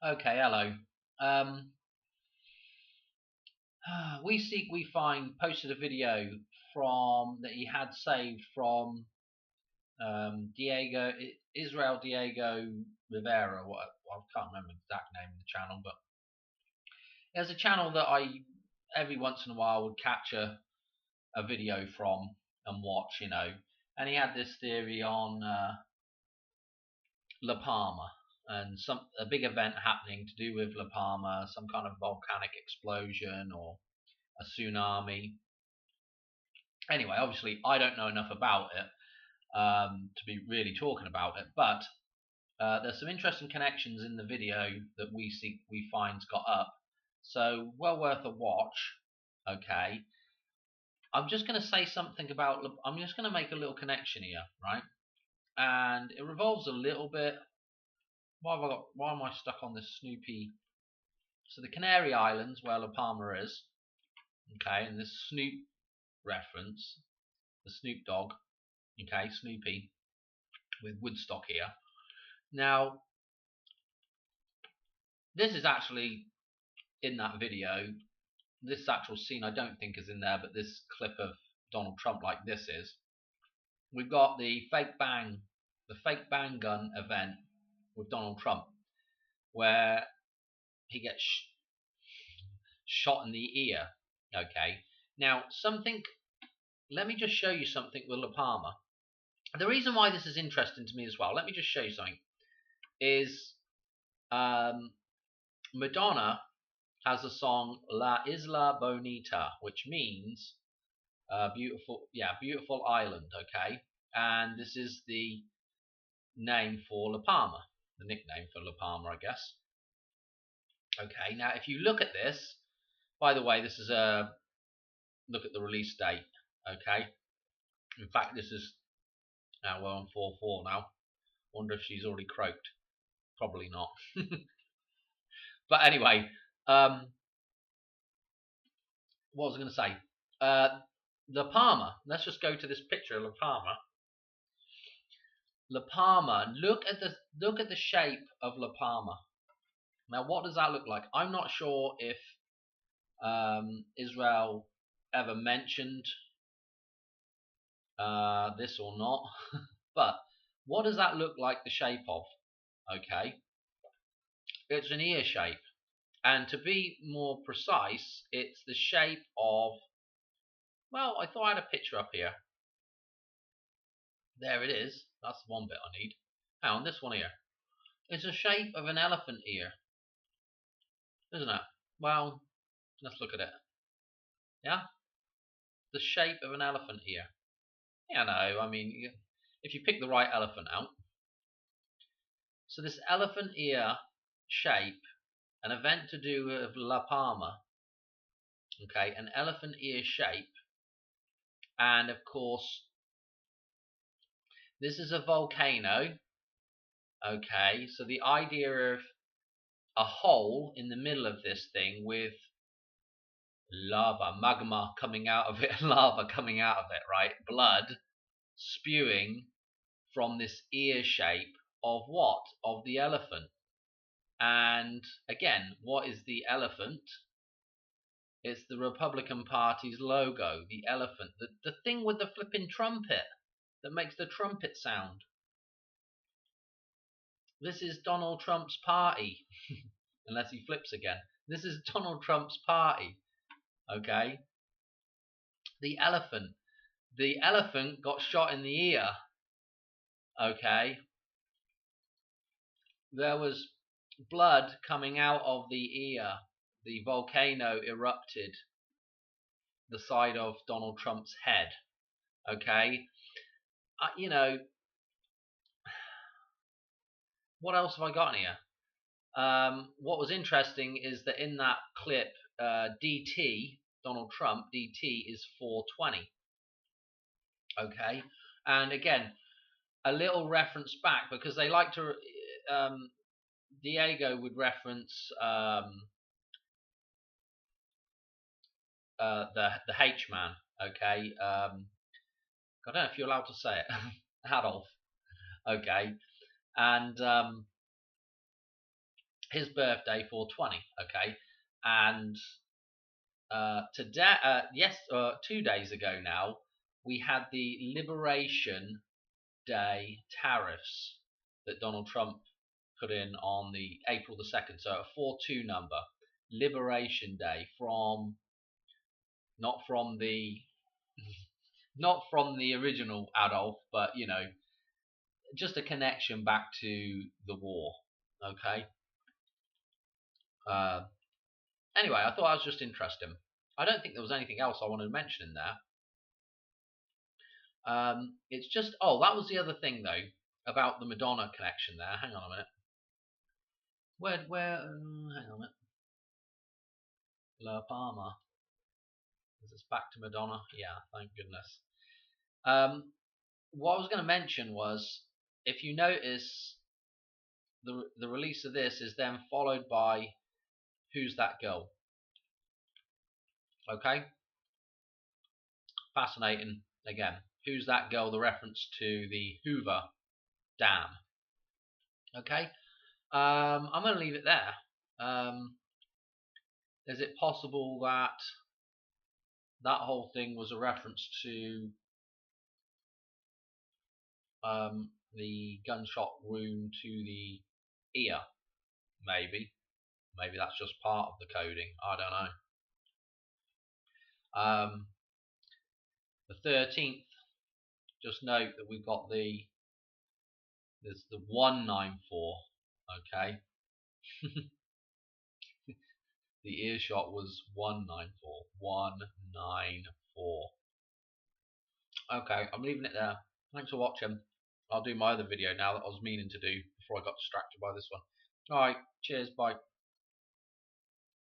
Okay, hello. Um, we Seek We Find posted a video from that he had saved from Israel Diego Rivera. What I can't remember the exact name of the channel, but there's a channel that I every once in a while would catch a video from and watch. And he had this theory on La Palma and a big event happening to do with La Palma, some kind of volcanic explosion or a tsunami. Anyway, obviously, I don't know enough about it to be really talking about it, but there's some interesting connections in the video that we find's got up, so well worth a watch. Okay, I'm just going to say something about. I'm just going to make a little connection here, right? And it revolves a little bit. Why am I stuck on this Snoopy? So the Canary Islands, where La Palma is, okay, and this Snoop reference, the Snoop Dogg, okay, Snoopy with Woodstock here. Now, this is actually in that video. This actual scene I don't think is in there, but this clip of Donald Trump like this is. We've got the fake bang gun event with Donald Trump, where he gets shot in the ear. Okay. Now, let me just show you something with La Palma. The reason why this is interesting to me as well, let me just show you something, is Madonna has a song La Isla Bonita, which means beautiful island, okay? And this is the name for La Palma, the nickname for La Palma, I guess. Okay, now if you look at this, by the way, this is a look at the release date, okay? In fact, this is now we're on 4/4 now. Wonder if she's already croaked. Probably not. But anyway, what was I going to say? La Palma. Let's just go to this picture of La Palma. La Palma. Look at the shape of La Palma. Now, what does that look like? I'm not sure if Israel ever mentioned this or not, but what does that look like? The shape of? Okay, it's an ear shape, and to be more precise, it's the shape of. Well, I thought I had a picture up here. There it is. That's the one bit I need. Hang on, this one here. It's the shape of an elephant ear, isn't it? Well, let's look at it. Yeah, the shape of an elephant ear. Yeah, no, I mean, if you pick the right elephant out. So this elephant ear shape, an event to do with La Palma. Okay, an elephant ear shape, and of course, this is a volcano. Okay, so the idea of a hole in the middle of this thing with magma coming out of it, lava coming out of it, right? Blood spewing from this ear shape of what? Of the elephant. And again, what is the elephant? It's the Republican Party's logo, the elephant, the thing with the flipping trumpet that makes the trumpet sound. This is Donald Trump's party, unless he flips again. This is Donald Trump's party, okay? The elephant. The elephant got shot in the ear, okay? There was blood coming out of the ear. The volcano erupted the side of Donald Trump's head, okay? What else have I got in here? What was interesting is that in that clip, DT, Donald Trump, DT is 420. Okay, and again, a little reference back because they like to. Diego would reference the H man. Okay, I don't know if you're allowed to say it, Adolf. Okay, and his birthday 420. Okay, and today, 2 days ago now, we had the Liberation Day tariffs that Donald Trump put in on the April the 2nd. So a 4-2 number, Liberation Day, from not from the not from the original Adolf, but just a connection back to the war. Okay. Uh, anyway, I thought I was just interesting. I don't think there was anything else I wanted to mention in there. It's just, oh, that was the other thing though about the Madonna connection there. Hang on a minute. Hang on a minute. La Palma. Is this back to Madonna? Yeah, thank goodness. What I was going to mention was, if you notice, the release of this is then followed by Who's That Girl? Okay? Fascinating. Again, Who's That Girl? The reference to the Hoover Dam. Okay? I'm going to leave it there. Is it possible that that whole thing was a reference to the gunshot wound to the ear? Maybe that's just part of the coding. I don't know. The 13th. Just note that we've got there's the 194. Okay. The earshot was 194. 194. Okay, I'm leaving it there. Thanks for watching. I'll do my other video now that I was meaning to do before I got distracted by this one. Alright, cheers, bye.